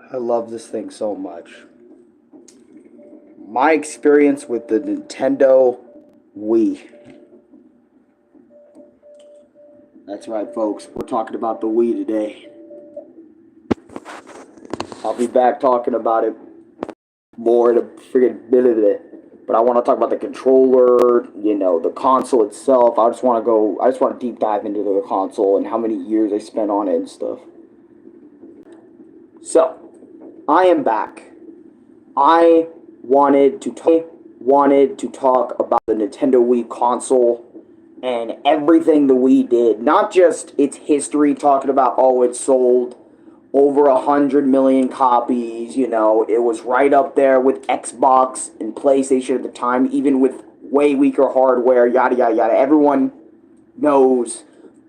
I love this thing so much. My experience with the Nintendo Wii. That's right, folks. We're talking about the Wii today. I'll be back talking about it more in a freaking minute. But I want to talk about the controller, the console itself. I just want to deep dive into the console and how many years I spent on it and stuff. So, I am back. I wanted to talk about the Nintendo Wii console and everything the Wii did. Not just its history, talking about, it sold over 100 million copies. It was right up there with Xbox and PlayStation at the time, even with way weaker hardware, yada, yada, yada. Everyone knows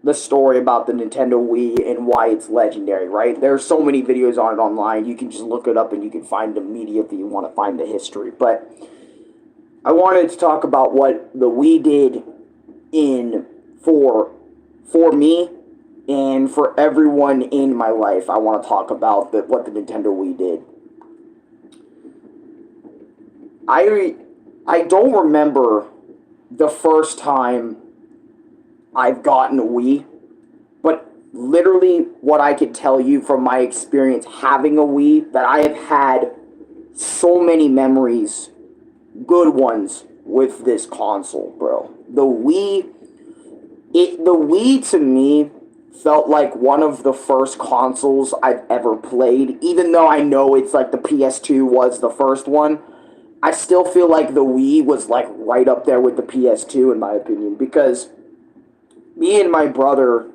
the story about the Nintendo Wii and why it's legendary, right? There's so many videos on it online. You can just look it up and you can find it immediately if you want to find the history. But I wanted to talk about what the Wii did for me and for everyone in my life. I want to talk about what the Nintendo Wii did. I don't remember the first time I've gotten a Wii, but literally what I could tell you from my experience having a Wii, that I have had so many memories, good ones, with this console, bro. The Wii to me felt like one of the first consoles I've ever played. Even though I know it's like the PS2 was the first one, I still feel like the Wii was like right up there with the PS2 in my opinion, because me and my brother,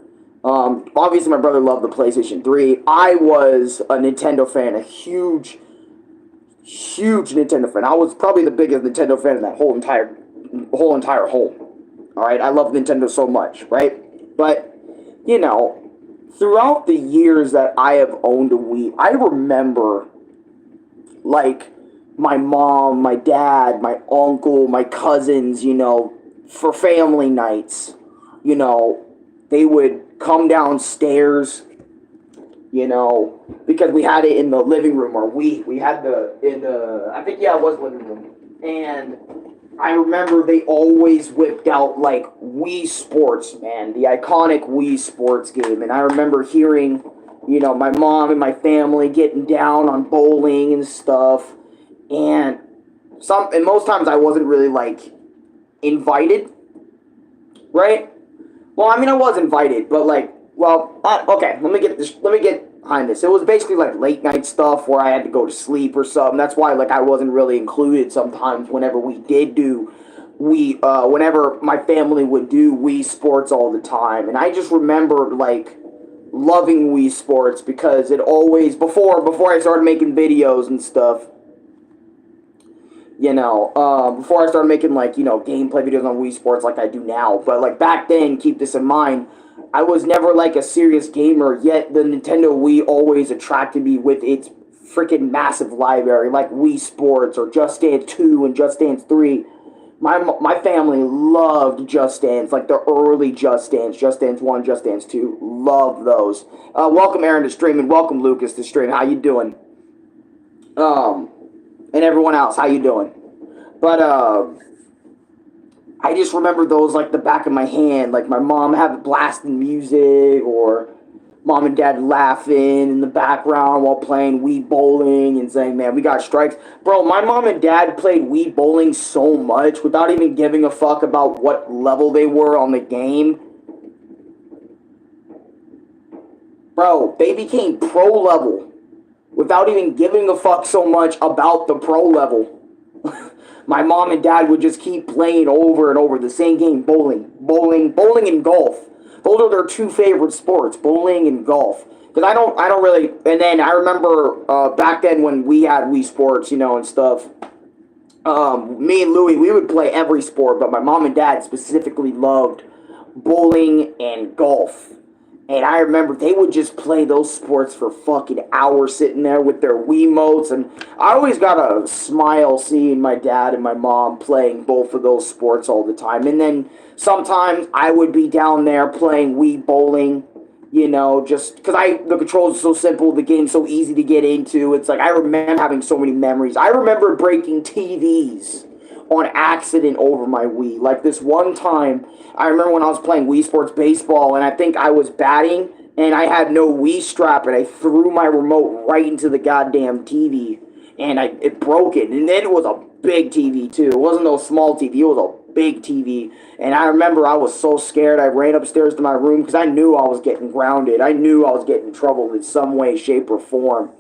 obviously my brother loved the PlayStation 3. I was a Nintendo fan, a huge Nintendo fan. I was probably the biggest Nintendo fan in that whole entire home. All right, I love Nintendo so much, right? But throughout the years that I have owned a Wii, I remember like my mom, my dad, my uncle, my cousins, for family nights, they would come downstairs, because we had it in the living room, or we had I think, yeah, it was living room. And I remember they always whipped out like Wii Sports, man, the iconic Wii Sports game. And I remember hearing, my mom and my family getting down on bowling and stuff. And most times I wasn't really like invited, right? Well, I mean, I was invited, but okay, let me get behind this. It was basically like late night stuff where I had to go to sleep or something. That's why I wasn't really included sometimes whenever we did do whenever my family would do Wii Sports all the time. And I just remember loving Wii Sports because it always, before I started making videos and stuff, before I started making gameplay videos on Wii Sports like I do now. But back then, keep this in mind, I was never a serious gamer, yet the Nintendo Wii always attracted me with its freaking massive library, like Wii Sports or Just Dance 2 and Just Dance 3. My family loved Just Dance, like the early Just Dance 1, Just Dance 2. Love those. Welcome Aaron to stream, and welcome Lucas to stream. How you doing? And everyone else, how you doing? But I just remember those like the back of my hand, like my mom having blasting music, or mom and dad laughing in the background while playing Wii bowling and saying, man, we got strikes. Bro, my mom and dad played Wii bowling so much without even giving a fuck about what level they were on the game. Bro, they became pro level without even giving a fuck so much about the pro level. My mom and dad would just keep playing over and over the same game, bowling and golf. Those are their two favorite sports, bowling and golf. Because I don't really, and then I remember back then when we had Wii Sports, and stuff, me and Louie, we would play every sport, but my mom and dad specifically loved bowling and golf. And I remember they would just play those sports for fucking hours sitting there with their Wiimotes. And I always got a smile seeing my dad and my mom playing both of those sports all the time. And then sometimes I would be down there playing Wii bowling You know, just because the controls are so simple, the game's so easy to get into. It's like I remember having so many memories. I remember breaking TVs on accident over my Wii. Like this one time, I remember when I was playing Wii Sports Baseball, and I think I was batting, and I had no Wii strap, and I threw my remote right into the goddamn TV, and it broke it. And then it was a big TV too. It wasn't no small TV. It was a big TV. And I remember I was so scared. I ran upstairs to my room because I knew I was getting grounded. I knew I was getting in trouble in some way, shape, or form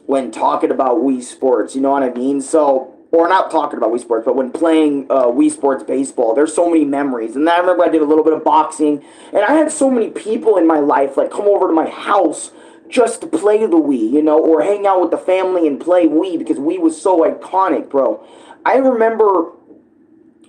when talking about Wii Sports. You know what I mean? So, or not talking about Wii Sports, but when playing Wii Sports Baseball, there's so many memories. And then I remember I did a little bit of boxing. And I had so many people in my life like come over to my house just to play the Wii, you know, or hang out with the family and play Wii because Wii was so iconic, bro. I remember,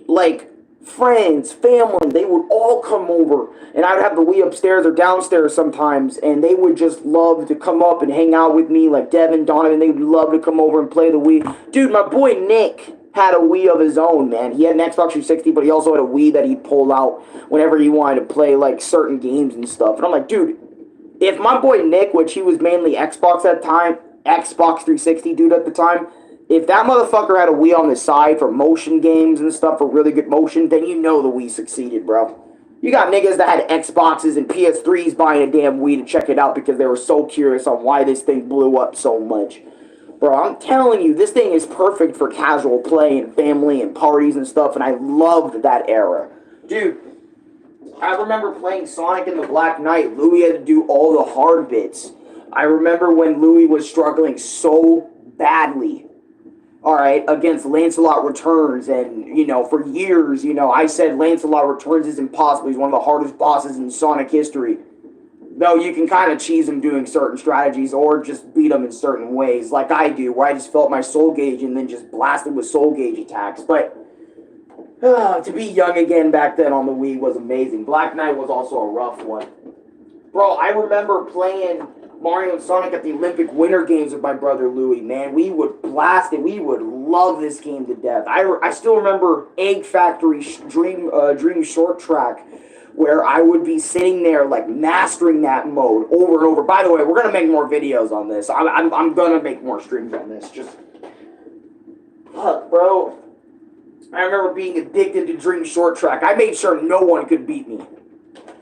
like, friends, family, they would all come over, and I would have the Wii upstairs or downstairs sometimes, and they would just love to come up and hang out with me, like Devin, Donovan, they would love to come over and play the Wii. Dude, my boy Nick had a Wii of his own, man. He had an Xbox 360, but he also had a Wii that he'd pull out whenever he wanted to play, like, certain games and stuff. And I'm like, dude, if my boy Nick, which he was mainly Xbox at the time, Xbox 360 dude at the time, if that motherfucker had a Wii on the side for motion games and stuff, for really good motion, then you know the Wii succeeded, bro. You got niggas that had Xboxes and PS3s buying a damn Wii to check it out because they were so curious on why this thing blew up so much. Bro, I'm telling you, this thing is perfect for casual play and family and parties and stuff, and I loved that era. Dude, I remember playing Sonic and the Black Knight. Louis had to do all the hard bits. I remember when Louis was struggling so badly, all right, against Lancelot Returns, and, you know, for years, you know, I said Lancelot Returns is impossible. He's one of the hardest bosses in Sonic history. Though you can kind of cheese him doing certain strategies or just beat him in certain ways, like I do, where I just felt my soul gauge and then just blasted with soul gauge attacks. But to be young again back then on the Wii was amazing. Black Knight was also a rough one. Bro, I remember playing Mario and Sonic at the Olympic Winter Games with my brother Louis, man. We would blast it. We would love this game to death. I still remember Egg Factory Dream Short Track, where I would be sitting there, like, mastering that mode over and over. By the way, we're going to make more videos on this. I'm going to make more streams on this. Just, fuck, bro. I remember being addicted to Dream Short Track. I made sure no one could beat me.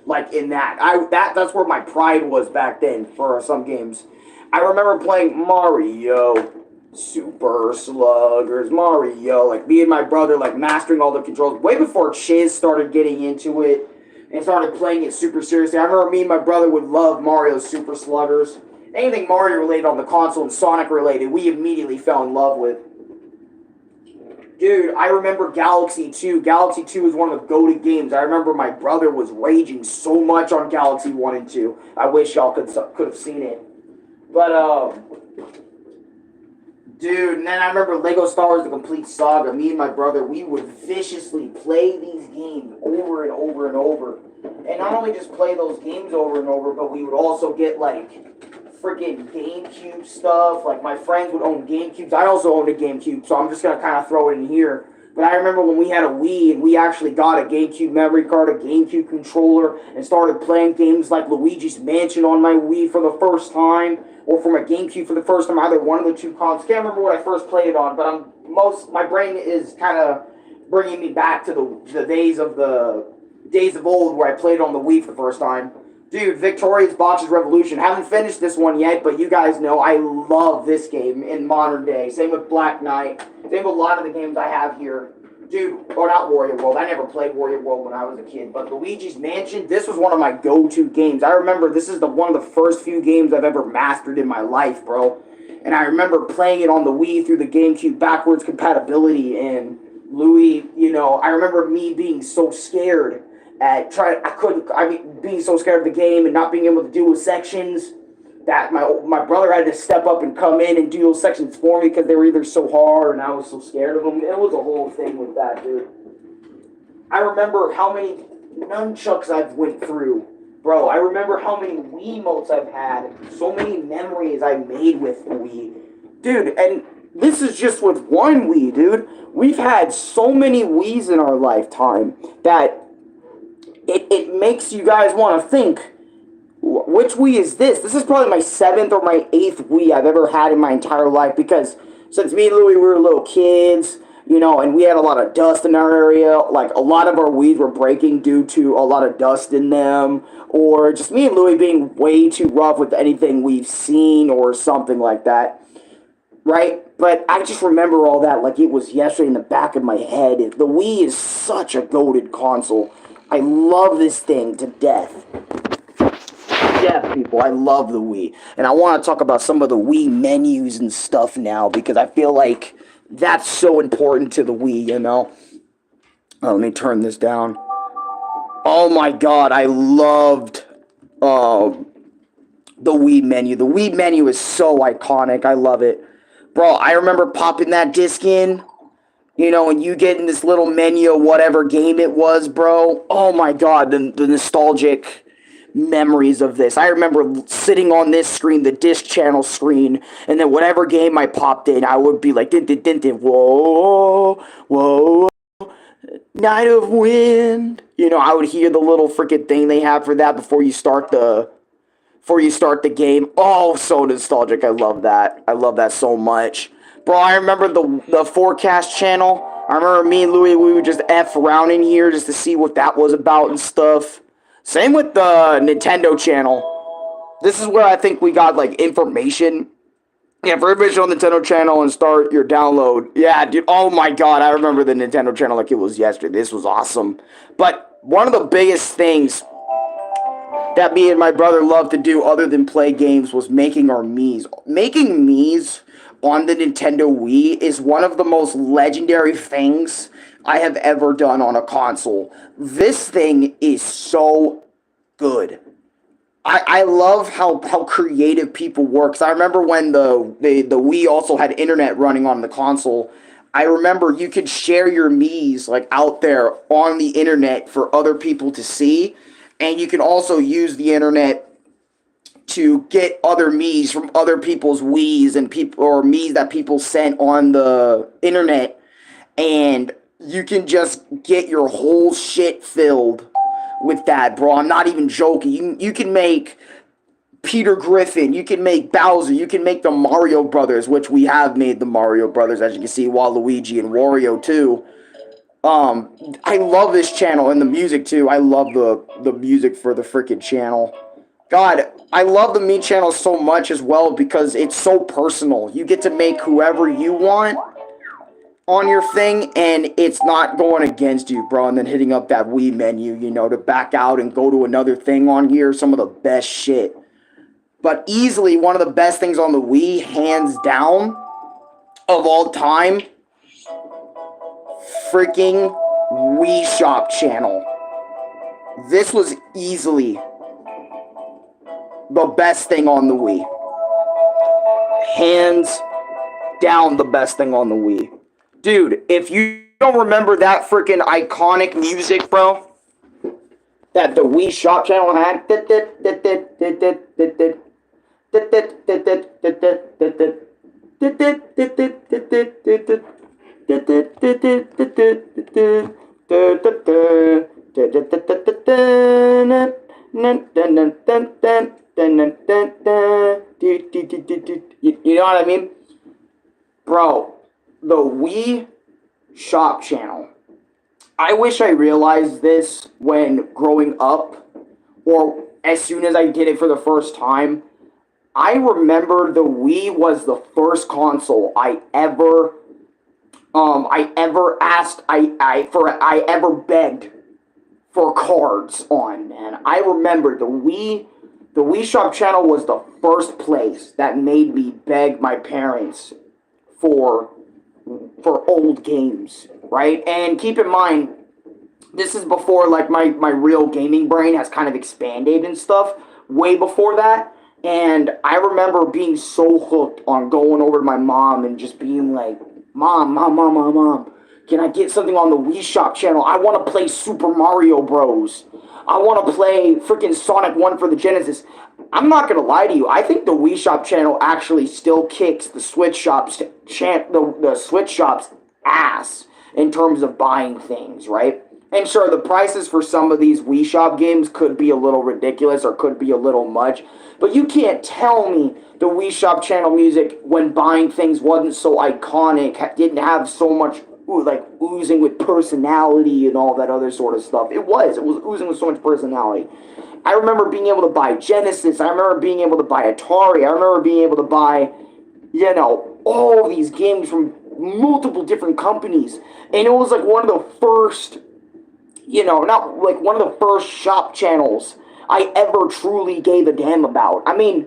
Like, in that. That's where my pride was back then for some games. I remember playing Mario, Super Sluggers, Mario. Like, me and my brother, like, mastering all the controls. Way before Chiz started getting into it and started playing it super seriously. I remember me and my brother would love Mario's Super Sluggers. Anything Mario related on the console and Sonic related, we immediately fell in love with. Dude, I remember Galaxy 2. Galaxy 2 was one of the goated games. I remember my brother was raging so much on Galaxy 1 and 2. I wish y'all could have seen it. But, dude, and then I remember Lego Star Wars The Complete Saga. Me and my brother, we would viciously play these games over and over and over. And not only just play those games over and over, but we would also get, like, freaking GameCube stuff. Like, my friends would own GameCubes. I also owned a GameCube, so I'm just going to kind of throw it in here. But I remember when we had a Wii and we actually got a GameCube memory card, a GameCube controller, and started playing games like Luigi's Mansion on my Wii for the first time, or from a GameCube for the first time, either one of the two consoles. Can't remember what I first played it on, but my brain is kind of bringing me back to the days of old where I played it on the Wii for the first time. Dude, Victorious Botches Revolution. Haven't finished this one yet, but you guys know I love this game in modern day. Same with Black Knight. Same with a lot of the games I have here. Dude, or not Warrior World. I never played Warrior World when I was a kid, but Luigi's Mansion, this was one of my go-to games. I remember this is one of the first few games I've ever mastered in my life, bro. And I remember playing it on the Wii through the GameCube backwards compatibility, and Louis, you know, I remember me being so scared being so scared of the game and not being able to do with sections that my brother had to step up and come in and do those sections for me because they were either so hard and I was so scared of them. It was a whole thing with that, dude. I remember how many nunchucks I've went through. Bro, I remember how many Wiimotes I've had. So many memories I made with the Wii. Dude, and this is just with one Wii, dude. We've had so many Wiis in our lifetime that it makes you guys want to think, which Wii is this? This is probably my 7th or my 8th Wii I've ever had in my entire life, because since me and Louie we were little kids, you know, and we had a lot of dust in our area, like a lot of our Wii's were breaking due to a lot of dust in them, or just me and Louie being way too rough with anything we've seen or something like that, right? But I just remember all that like it was yesterday in the back of my head. The Wii is such a goated console. I love this thing to death. Yeah, people, I love the Wii. And I want to talk about some of the Wii menus and stuff now, because I feel like that's so important to the Wii, you know? Oh, let me turn this down. Oh my god, I loved the Wii menu. The Wii menu is so iconic. I love it. Bro, I remember popping that disc in, you know, and you get in this little menu, whatever game it was, bro. Oh my god, the nostalgic memories of this. I remember sitting on this screen, the disc channel screen, and then whatever game I popped in, I would be like, din din din din, whoa, whoa, Night of Wind. You know, I would hear the little freaking thing they have for that before you start the game. Oh, so nostalgic. I love that. I love that so much. Bro, I remember the forecast channel. I remember me and Louie, we would just F around in here just to see what that was about and stuff. Same with the Nintendo channel. This is where I think we got, like, information. Yeah, for information on the Nintendo channel and start your download. Yeah, dude. Oh, my God. I remember the Nintendo channel like it was yesterday. This was awesome. But one of the biggest things that me and my brother loved to do other than play games was making our Miis. Making Miis on the Nintendo Wii is one of the most legendary things I have ever done on a console. This thing is so good. I love how creative people work. 'Cause I remember when the Wii also had internet running on the console. I remember you could share your Miis like out there on the internet for other people to see. And you can also use the internet to get other Miis from other people's Wiis and people, or Miis that people sent on the internet, and you can just get your whole shit filled with that, bro. I'm not even joking. You can make Peter Griffin, you can make Bowser, you can make the Mario Brothers, which we have made the Mario Brothers, as you can see, Waluigi and Wario too. I love this channel and the music too. I love the music for the freaking channel. God, I love the Mii channel so much as well because it's so personal. You get to make whoever you want on your thing, and it's not going against you, bro. And then hitting up that Wii menu, you know, to back out and go to another thing on here. Some of the best shit. But easily one of the best things on the Wii, hands down, of all time, freaking Wii Shop channel. This was easily the best thing on the Wii. Hands down the best thing on the Wii. Dude, if you don't remember that freaking iconic music, bro, that the Wii Shop channel had, you know what I mean? Bro, the Wii Shop channel. I wish I realized this when growing up, or as soon as I did it for the first time. I remember the Wii was the first console I ever asked, I ever begged for cards on, man. I remember the Wii Shop channel was the first place that made me beg my parents for old games, right? And keep in mind, this is before, like, my real gaming brain has kind of expanded and stuff, way before that. And I remember being so hooked on going over to my mom and just being like, Mom, can I get something on the Wii Shop channel? I want to play Super Mario Bros. I want to play freaking Sonic 1 for the Genesis. I'm not going to lie to you. I think the Wii Shop channel actually still kicks the Switch Shop's the Switch Shop's ass in terms of buying things, right? And sure, the prices for some of these Wii Shop games could be a little ridiculous or could be a little much, but you can't tell me the Wii Shop channel music when buying things wasn't so iconic, didn't have so much like oozing with personality and all that other sort of stuff. It was oozing with so much personality. I remember being able to buy Genesis. I remember being able to buy Atari. I remember being able to buy, all these games from multiple different companies. And it was like one of the first, not like one of the first shop channels I ever truly gave a damn about. I mean,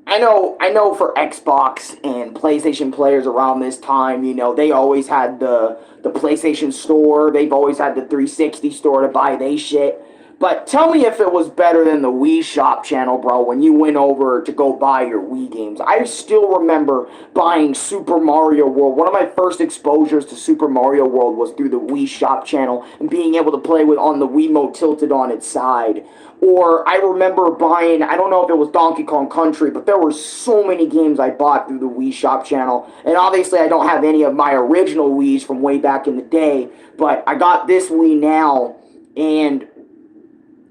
I know for Xbox and PlayStation players around this time, they always had the PlayStation Store. They've always had the 360 store to buy they shit. But tell me if it was better than the Wii Shop channel, bro, when you went over to go buy your Wii games. I still remember buying Super Mario World. One of my first exposures to Super Mario World was through the Wii Shop channel and being able to play with on the Wiimote tilted on its side. Or I remember buying, I don't know if it was Donkey Kong Country, but there were so many games I bought through the Wii Shop channel. And obviously I don't have any of my original Wiis from way back in the day, but I got this Wii now, and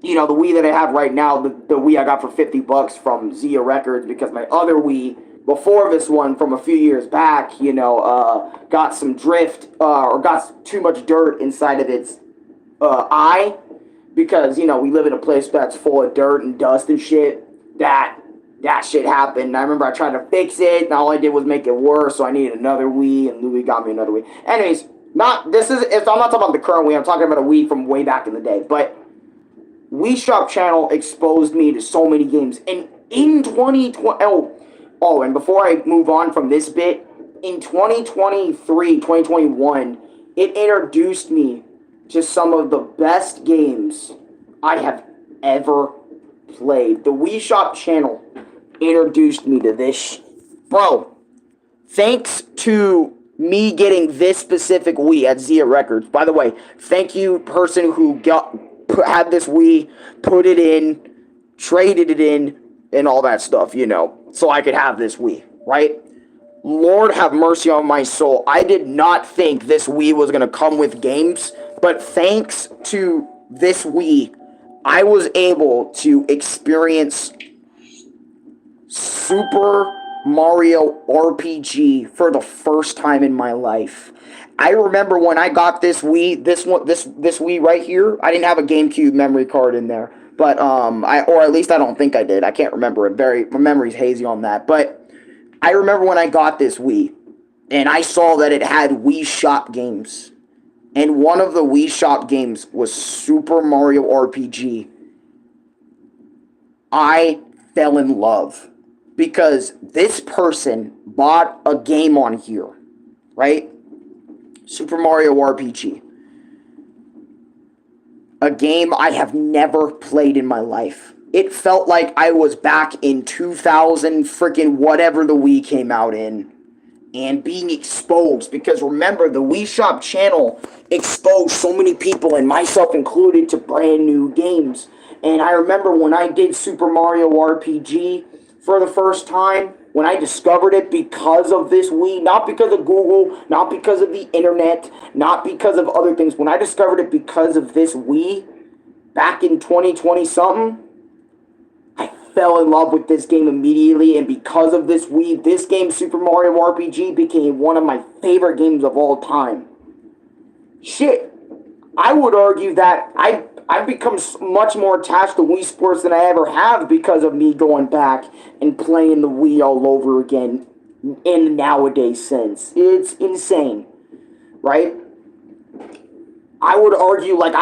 the Wii that I have right now, the Wii I got for $50 from Zia Records, because my other Wii, before this one from a few years back, got some drift, or got too much dirt inside of its eye, because, we live in a place that's full of dirt and dust and shit. That shit happened. I remember I tried to fix it, and all I did was make it worse, so I needed another Wii, and Louis got me another Wii. Anyways, I'm not talking about the current Wii, I'm talking about a Wii from way back in the day, but Wii Shop channel exposed me to so many games. And in 2020, and before I move on from this bit, in 2021, it introduced me to some of the best games I have ever played. The Wii Shop channel introduced me to this. Bro, thanks to me getting this specific Wii at Zia Records. By the way, thank you, person who had this Wii, put it in, traded it in, and all that stuff, so I could have this Wii, right? Lord have mercy on my soul. I did not think this Wii was going to come with games, but thanks to this Wii, I was able to experience Super Mario RPG for the first time in my life. I remember when I got this Wii, this Wii right here, I didn't have a GameCube memory card in there, but or at least I don't think I did. I can't remember it. My memory's hazy on that. But I remember when I got this Wii, and I saw that it had Wii Shop games, and one of the Wii Shop games was Super Mario RPG. I fell in love because this person bought a game on here, right? Super Mario RPG. A game I have never played in my life. It felt like I was back in 2000 freaking whatever the Wii came out in, and being exposed, because remember, the Wii Shop channel exposed so many people, and myself included, to brand new games. And I remember when I did Super Mario RPG for the first time, when I discovered it because of this Wii, not because of Google, not because of the internet, not because of other things. When I discovered it because of this Wii, back in 2020 something, I fell in love with this game immediately, and because of this Wii, this game, Super Mario RPG, became one of my favorite games of all time. Shit, I would argue that I've become much more attached to Wii Sports than I ever have because of me going back and playing the Wii all over again in the nowadays sense. It's insane, right? I would argue, like,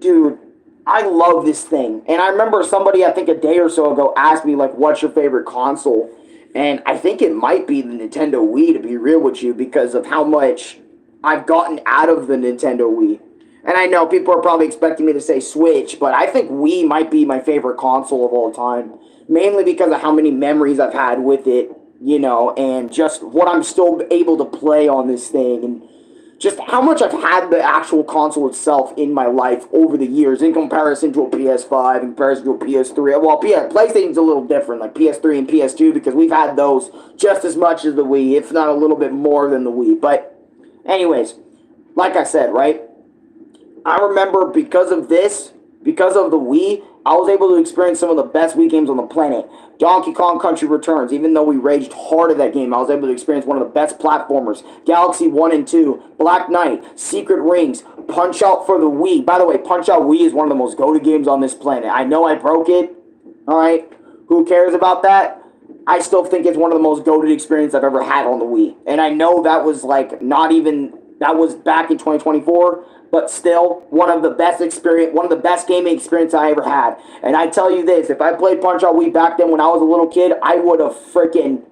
dude, I love this thing. And I remember somebody, I think a day or so ago, asked me, like, what's your favorite console? And I think it might be the Nintendo Wii, to be real with you, because of how much I've gotten out of the Nintendo Wii. And I know people are probably expecting me to say Switch, but I think Wii might be my favorite console of all time. Mainly because of how many memories I've had with it, and just what I'm still able to play on this thing, and just how much I've had the actual console itself in my life over the years in comparison to a PS5, in comparison to a PS3. Well, PlayStation's a little different, like PS3 and PS2, because we've had those just as much as the Wii, if not a little bit more than the Wii. But anyways, like I said, right? I remember because of this, because of the Wii, I was able to experience some of the best Wii games on the planet. Donkey Kong Country Returns, even though we raged hard at that game, I was able to experience one of the best platformers. Galaxy 1 and 2, Black Knight, Secret Rings, Punch-Out for the Wii. By the way, Punch-Out Wii is one of the most goated games on this planet. I know I broke it, alright? Who cares about that? I still think it's one of the most goated experiences I've ever had on the Wii. And I know that was like not even, that was back in 2024, but still one of the best gaming experiences I ever had. And I tell you this, if I played Punch-Out Wii back then when I was a little kid, I would have freaking,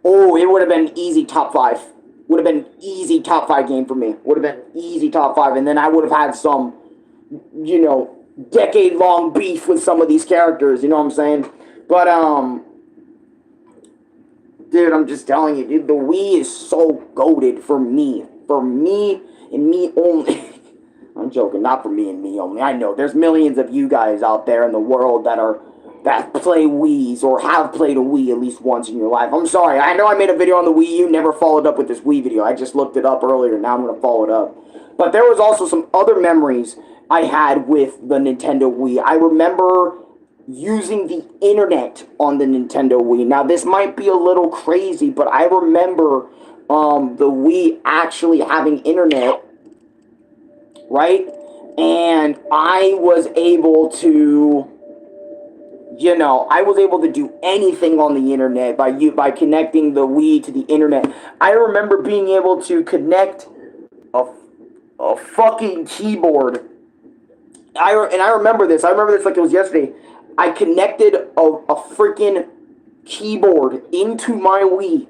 oh, it would have been easy top 5. Would have been easy top 5 game for me. Would have been easy top 5. And then I would have had some, you know, decade-long beef with some of these characters, you know what I'm saying? But, dude, I'm just telling you, dude, the Wii is so goated for me. For me and me only. I'm joking, not for me and me only. I know there's millions of you guys out there in the world that play Wiis or have played a Wii at least once in your life. I'm sorry, I know I made a video on the Wii U, never followed up with this Wii video. I just looked it up earlier, now I'm going to follow it up. But there was also some other memories I had with the Nintendo Wii. I remember using the internet on the Nintendo Wii. Now, this might be a little crazy, but I remember the Wii actually having internet, right? And I was able to, you know, I was able to do anything on the internet by connecting the Wii to the internet. I remember being able to connect a fucking keyboard. I remember this. I remember this like it was yesterday. I connected a freaking keyboard into my Wii,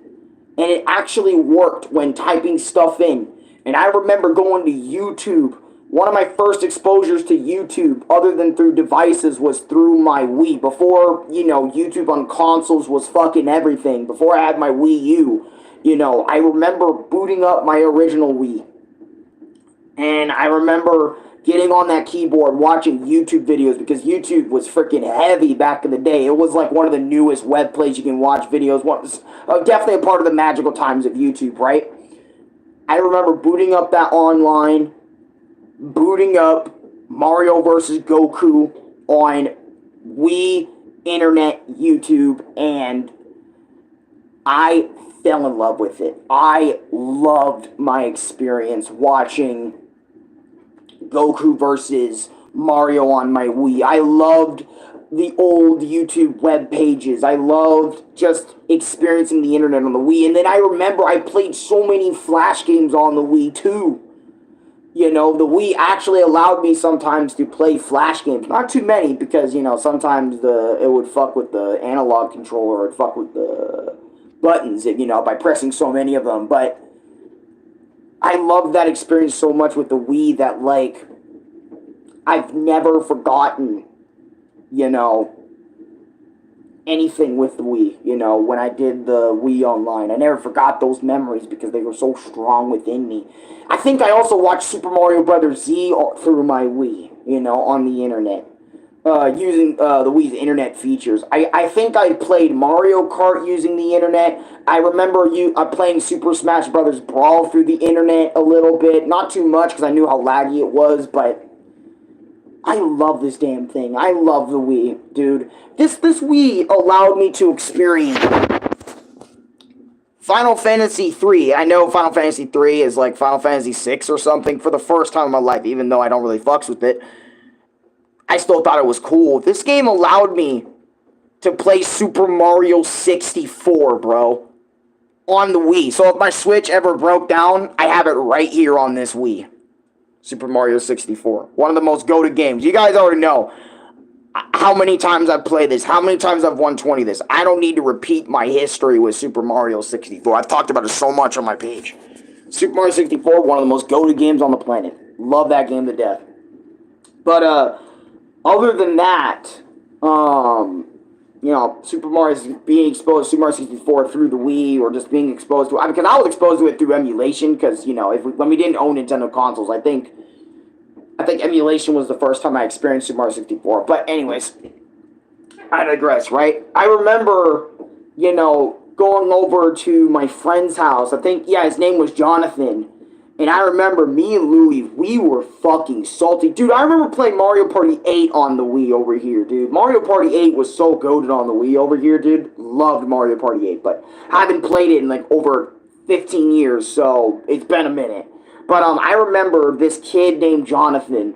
and it actually worked when typing stuff in. And I remember going to YouTube. One of my first exposures to YouTube, other than through devices, was through my Wii. Before, you know, YouTube on consoles was fucking everything. Before I had my Wii U, you know, I remember booting up my original Wii. And I remember getting on that keyboard, watching YouTube videos, because YouTube was freaking heavy back in the day. It was like one of the newest web plays you can watch videos. Definitely a part of the magical times of YouTube, right? I remember booting up that online, booting up Mario vs. Goku on Wii, internet, YouTube, and I fell in love with it. I loved my experience watching Goku versus Mario on my Wii. I loved the old YouTube web pages. I loved just experiencing the internet on the Wii. And then I remember I played so many Flash games on the Wii too. You know, the Wii actually allowed me sometimes to play Flash games. Not too many, because, you know, sometimes it would fuck with the analog controller, or it'd fuck with the buttons, you know, by pressing so many of them. But I loved that experience so much with the Wii that, like, I've never forgotten, you know, anything with the Wii. You know, when I did the Wii Online, I never forgot those memories because they were so strong within me. I think I also watched Super Mario Brothers Z through my Wii, you know, on the internet, using the Wii's internet features. I think I played Mario Kart using the internet. I remember playing Super Smash Brothers Brawl through the internet a little bit. Not too much because I knew how laggy it was, but I love this damn thing. I love the Wii, dude. This Wii allowed me to experience Final Fantasy 3. I know Final Fantasy 3 is like Final Fantasy 6 or something for the first time in my life, even though I don't really fucks with it. I still thought it was cool. This game allowed me to play Super Mario 64, bro, on the Wii. So if my Switch ever broke down, I have it right here on this Wii. Super Mario 64. One of the most goated games. You guys already know how many times I've played this, how many times I've won 20 this. I don't need to repeat my history with Super Mario 64. I've talked about it so much on my page. Super Mario 64, one of the most goated games on the planet. Love that game to death. But, other than that, you know, Super Mario being exposed to Super Mario 64 through the Wii, or just being exposed to it, because I was exposed to it through emulation, because, you know, when we didn't own Nintendo consoles, I think emulation was the first time I experienced Super Mario 64. But anyways, I digress, right? I remember, you know, going over to my friend's house. I think, yeah, his name was Jonathan. And I remember me and Louie, we were fucking salty. Dude, I remember playing Mario Party 8 on the Wii over here, dude. Mario Party 8 was so goated on the Wii over here, dude. Loved Mario Party 8, but haven't played it in like over 15 years, so it's been a minute. But I remember this kid named Jonathan.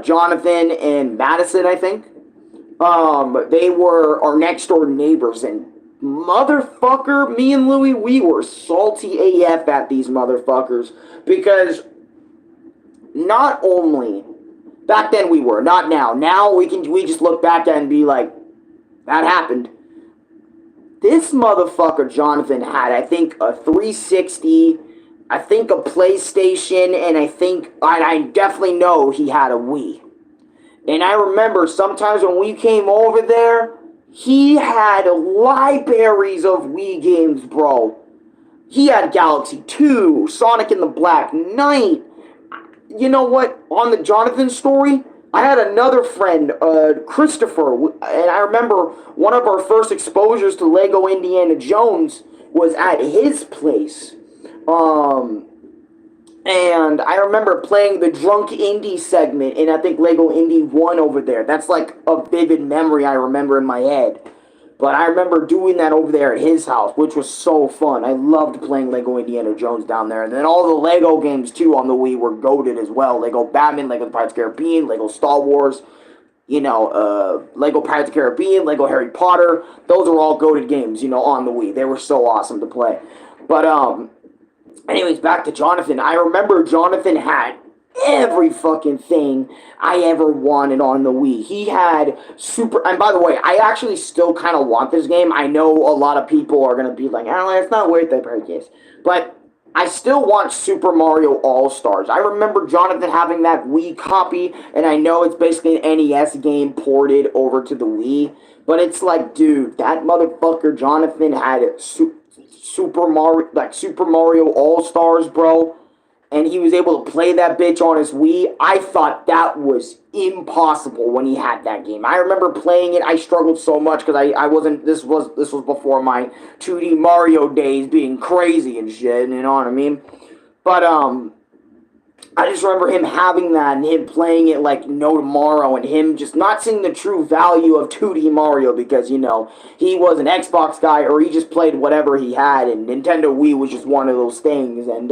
Jonathan and Madison, I think. They were our next door neighbors, and motherfucker, me and Louie, we were salty AF at these motherfuckers because not only back then we were, not now. Now we just look back at it and be like, that happened. This motherfucker Jonathan had, I think, a 360, I think a PlayStation, and I definitely know he had a Wii. And I remember sometimes when we came over there, he had libraries of Wii games, bro. He had Galaxy 2, Sonic and the Black Knight. You know what? On the Jonathan story, I had another friend, Christopher, and I remember one of our first exposures to Lego Indiana Jones was at his place. And I remember playing the Drunk Indie segment in, I think, Lego Indie 1 over there. That's like a vivid memory I remember in my head. But I remember doing that over there at his house, which was so fun. I loved playing Lego Indiana Jones down there. And then all the Lego games, too, on the Wii were goated as well. Lego Batman, Lego Pirates of the Caribbean, Lego Star Wars, Lego Pirates of the Caribbean, Lego Harry Potter. Those are all goated games, on the Wii. They were so awesome to play. But, anyways, back to Jonathan. I remember Jonathan had every fucking thing I ever wanted on the Wii. He had and by the way, I actually still kind of want this game. I know a lot of people are going to be like, oh, it's not worth the purchase. But I still want Super Mario All-Stars. I remember Jonathan having that Wii copy, and I know it's basically an NES game ported over to the Wii. But it's like, dude, that motherfucker Jonathan had Super Mario All-Stars, bro, and he was able to play that bitch on his Wii. I thought that was impossible when he had that game. I remember playing it. I struggled so much because I wasn't. This was before my 2D Mario days being crazy and shit. You know what I mean? But I just remember him having that and him playing it like no tomorrow, and him just not seeing the true value of 2D Mario because, he was an Xbox guy, or he just played whatever he had, and Nintendo Wii was just one of those things. And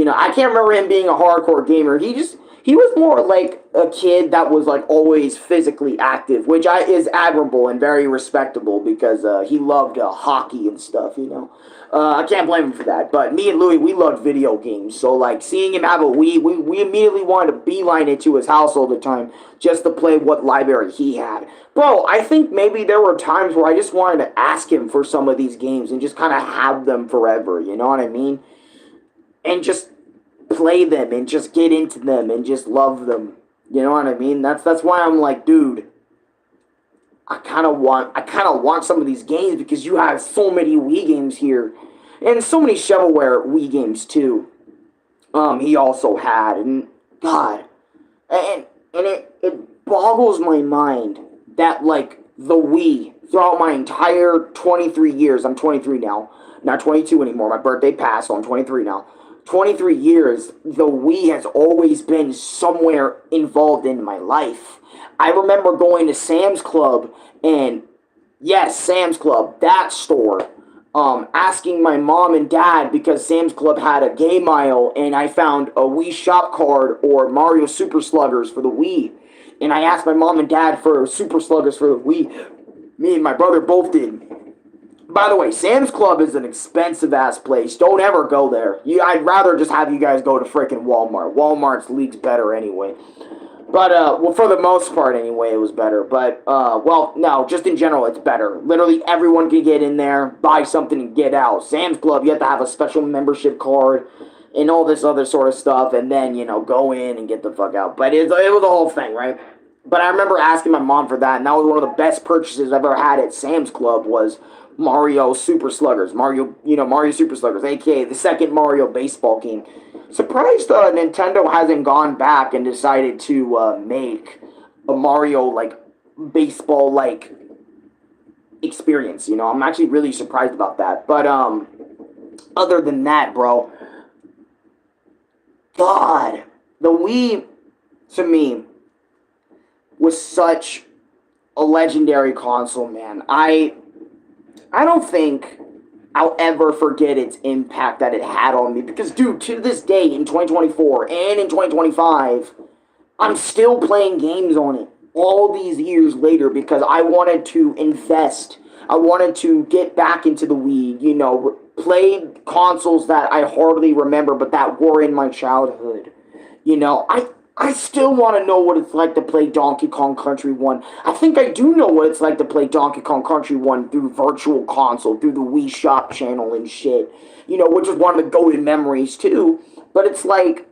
I can't remember him being a hardcore gamer. He was more like a kid that was like always physically active, which is admirable and very respectable because he loved hockey and stuff, I can't blame him for that. But me and Louie, we loved video games. So, like, seeing him have a Wii, we immediately wanted to beeline it to his house all the time just to play what library he had. Bro, I think maybe there were times where I just wanted to ask him for some of these games and just kind of have them forever, you know what I mean? And just play them and just get into them and just love them. You know what I mean? That's why I'm like, dude, I kind of want some of these games because you have so many Wii games here, and so many shovelware Wii games too. He also had, and God, and it boggles my mind that like the Wii throughout my entire 23 years. I'm 23 now, not 22 anymore. My birthday passed, so I'm 23 now. 23 years, the Wii has always been somewhere involved in my life. I remember going to Sam's Club, and yes, Sam's Club, that store, asking my mom and dad because Sam's Club had a game aisle, and I found a Wii shop card or Mario Super Sluggers for the Wii. And I asked my mom and dad for Super Sluggers for the Wii. Me and my brother both did. By the way, Sam's Club is an expensive-ass place. Don't ever go there. I'd rather just have you guys go to frickin' Walmart. Walmart's league's better anyway. But, well, for the most part, anyway, it was better. But, well, no, just in general, it's better. Literally, everyone can get in there, buy something, and get out. Sam's Club, you have to have a special membership card and all this other sort of stuff, and then, go in and get the fuck out. But it was a whole thing, right? But I remember asking my mom for that, and that was one of the best purchases I've ever had at Sam's Club was Mario Super Sluggers. Mario Super Sluggers, a.k.a. the second Mario baseball game. Surprised Nintendo hasn't gone back and decided to make a Mario, like, baseball, like, experience, I'm actually really surprised about that. But, other than that, bro, God, the Wii, to me, was such a legendary console, man. I don't think I'll ever forget its impact that it had on me. Because, dude, to this day, in 2024 and in 2025, I'm still playing games on it all these years later because I wanted to invest. I wanted to get back into the Wii, play consoles that I hardly remember but that were in my childhood. I still want to know what it's like to play Donkey Kong Country 1. I think I do know what it's like to play Donkey Kong Country 1 through Virtual Console, through the Wii Shop channel and shit. Which is one of the golden memories too. But it's like,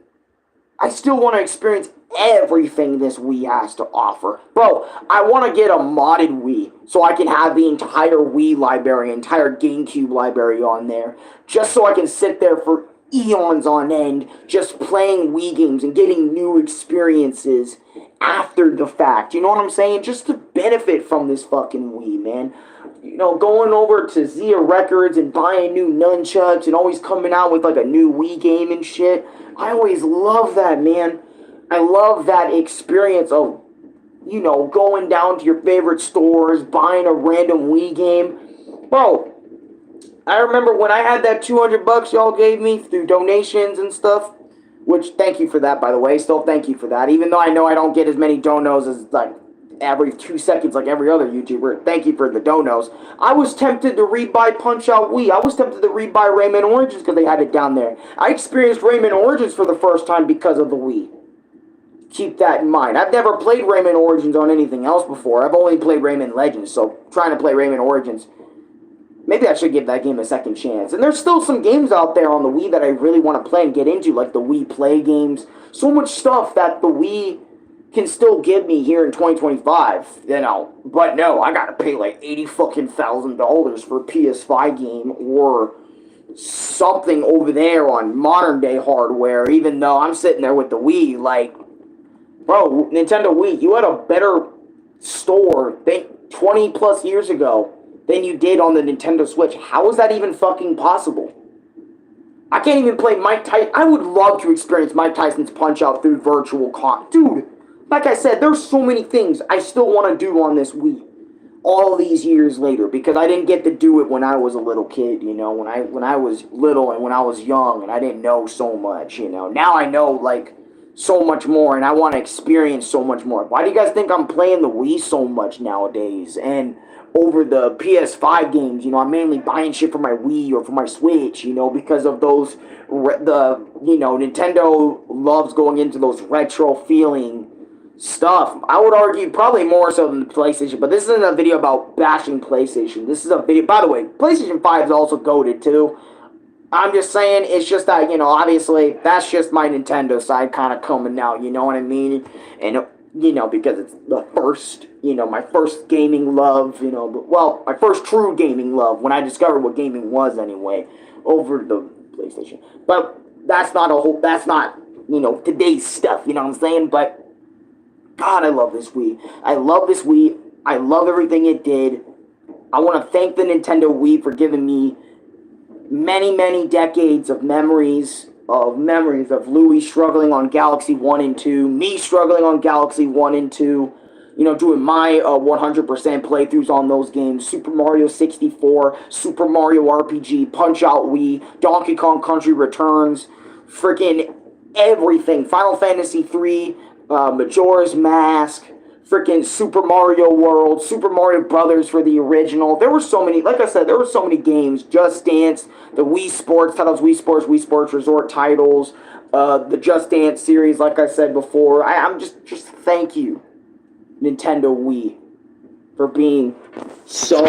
I still want to experience everything this Wii has to offer. Bro, I want to get a modded Wii so I can have the entire Wii library, entire GameCube library on there, just so I can sit there for eons on end just playing Wii games and getting new experiences after the fact. You know what I'm saying? Just to benefit from this fucking Wii, man. Going over to Zia Records and buying new nunchucks and always coming out with like a new Wii game and shit. I always love that, man. I love that experience of, going down to your favorite stores, buying a random Wii game. Bro, I remember when I had that $200 y'all gave me through donations and stuff, which, thank you for that, by the way. Still thank you for that. Even though I know I don't get as many donos as, like, every 2 seconds like every other YouTuber. Thank you for the donos. I was tempted to rebuy Punch-Out Wii. I was tempted to rebuy Rayman Origins because they had it down there. I experienced Rayman Origins for the first time because of the Wii. Keep that in mind. I've never played Rayman Origins on anything else before. I've only played Rayman Legends, so trying to play Rayman Origins, maybe I should give that game a second chance. And there's still some games out there on the Wii that I really want to play and get into, like the Wii Play games. So much stuff that the Wii can still give me here in 2025, But no, I gotta pay like $80,000 for a PS5 game or something over there on modern day hardware, even though I'm sitting there with the Wii, like, bro, Nintendo Wii, you had a better store, 20 plus years ago than you did on the Nintendo Switch. How is that even fucking possible? I can't even play Mike Tyson. I would love to experience Mike Tyson's Punch-Out through Virtual Con. Dude, like I said, there's so many things I still want to do on this Wii all these years later because I didn't get to do it when I was a little kid, when I was little and when I was young and I didn't know so much, Now I know, like, so much more and I want to experience so much more. Why do you guys think I'm playing the Wii so much nowadays? And over the PS5 games, I'm mainly buying shit for my Wii or for my Switch, because of those, Nintendo loves going into those retro feeling stuff. I would argue probably more so than the PlayStation, but this isn't a video about bashing PlayStation. This is a video, by the way, PlayStation 5 is also goated too. I'm just saying, it's just that, obviously, that's just my Nintendo side kind of coming out, you know what I mean? And, because it's the first, my first gaming love, well, my first true gaming love, when I discovered what gaming was anyway, over the PlayStation. But that's not today's stuff, you know what I'm saying? But God, I love this Wii. I love this Wii. I love everything it did. I want to thank the Nintendo Wii for giving me many, many decades of memories of Louis struggling on Galaxy 1 and 2, me struggling on Galaxy 1 and 2, doing my 100% playthroughs on those games, Super Mario 64, Super Mario RPG, Punch-Out Wii, Donkey Kong Country Returns, freaking everything, Final Fantasy 3, Majora's Mask, freaking Super Mario World, Super Mario Brothers for the original. There were so many, like I said, there were so many games. Just Dance, the Wii Sports titles, Wii Sports Resort titles, the Just Dance series, like I said before. I'm just thank you, Nintendo Wii, for being so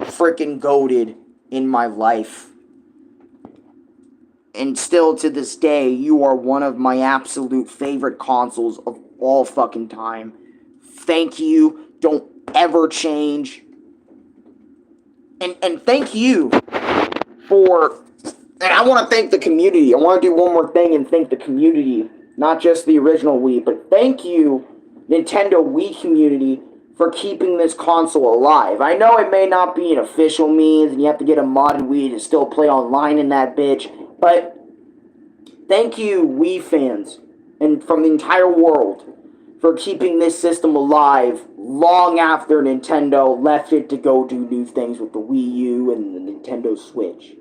freaking goated in my life. And still to this day, you are one of my absolute favorite consoles of all fucking time. Thank you. Don't ever change. And thank you for... And I want to thank the community. I want to do one more thing and thank the community. Not just the original Wii, but thank you, Nintendo Wii community, for keeping this console alive. I know it may not be an official means, and you have to get a modded Wii to still play online in that bitch, but thank you, Wii fans, and from the entire world, for keeping this system alive long after Nintendo left it to go do new things with the Wii U and the Nintendo Switch.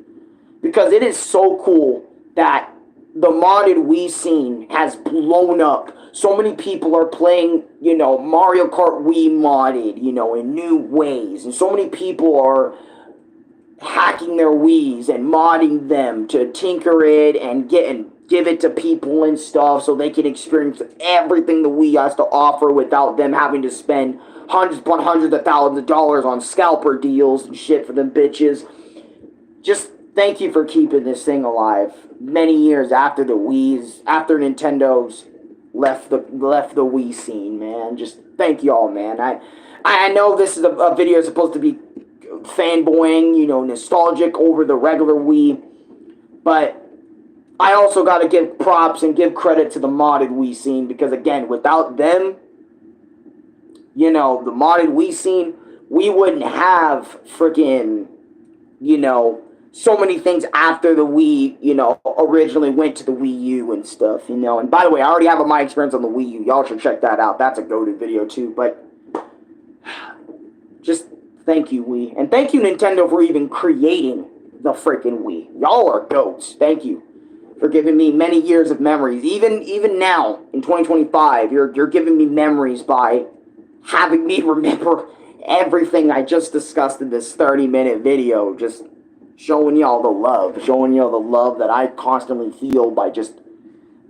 Because it is so cool that the modded Wii scene has blown up. So many people are playing, Mario Kart Wii modded, in new ways. And so many people are hacking their Wiis and modding them to tinker it and give it to people and stuff so they can experience everything the Wii has to offer without them having to spend hundreds upon hundreds of thousands of dollars on scalper deals and shit for them bitches. Just thank you for keeping this thing alive many years after after Nintendo's left the Wii scene, man. Just thank y'all, man. I know this is a video supposed to be fanboying, nostalgic over the regular Wii, but I also got to give props and give credit to the modded Wii scene, because again, without them, the modded Wii scene, we wouldn't have freaking, so many things after the Wii, originally went to the Wii U and stuff, And by the way, I already have my experience on the Wii U. Y'all should check that out. That's a goated video too. But just thank you, Wii. And thank you, Nintendo, for even creating the freaking Wii. Y'all are goats. Thank you for giving me many years of memories. Even now, in 2025, you're giving me memories by having me remember everything I just discussed in this 30-minute video. Just showing y'all the love that I constantly feel by just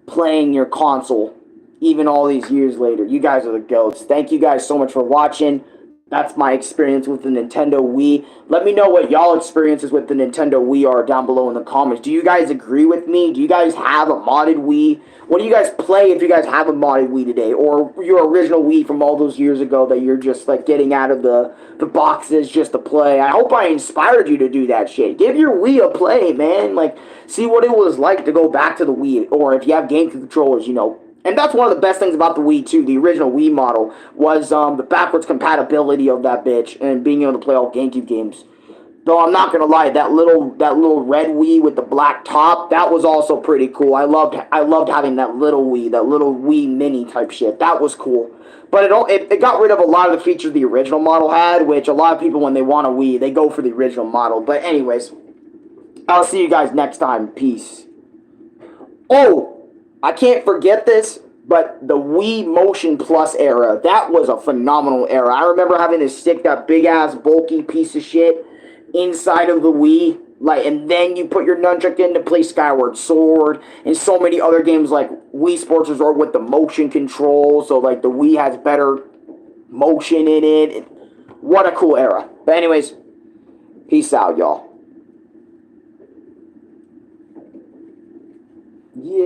playing your console, even all these years later. You guys are the goats. Thank you guys so much for watching. That's my experience with the Nintendo Wii. Let me know what y'all experiences with the Nintendo Wii are down below in the comments. Do you guys agree with me? Do you guys have a modded Wii? What do you guys play if you guys have a modded Wii today? Or your original Wii from all those years ago that you're just like getting out of the boxes just to play? I hope I inspired you to do that shit. Give your Wii a play, man. Like, see what it was like to go back to the Wii. Or if you have GameCube controllers, And that's one of the best things about the Wii, too. The original Wii model was the backwards compatibility of that bitch and being able to play all GameCube games. Though I'm not gonna lie, that little red Wii with the black top, that was also pretty cool. I loved having that little Wii Mini type shit. That was cool. But it got rid of a lot of the features the original model had, which a lot of people, when they want a Wii, they go for the original model. But anyways, I'll see you guys next time. Peace. Oh! I can't forget this, but the Wii Motion Plus era, that was a phenomenal era. I remember having to stick that big-ass, bulky piece of shit inside of the Wii, and then you put your nunchuck in to play Skyward Sword, and so many other games like Wii Sports Resort with the motion control, so, the Wii has better motion in it. What a cool era. But anyways, peace out, y'all. Yeah.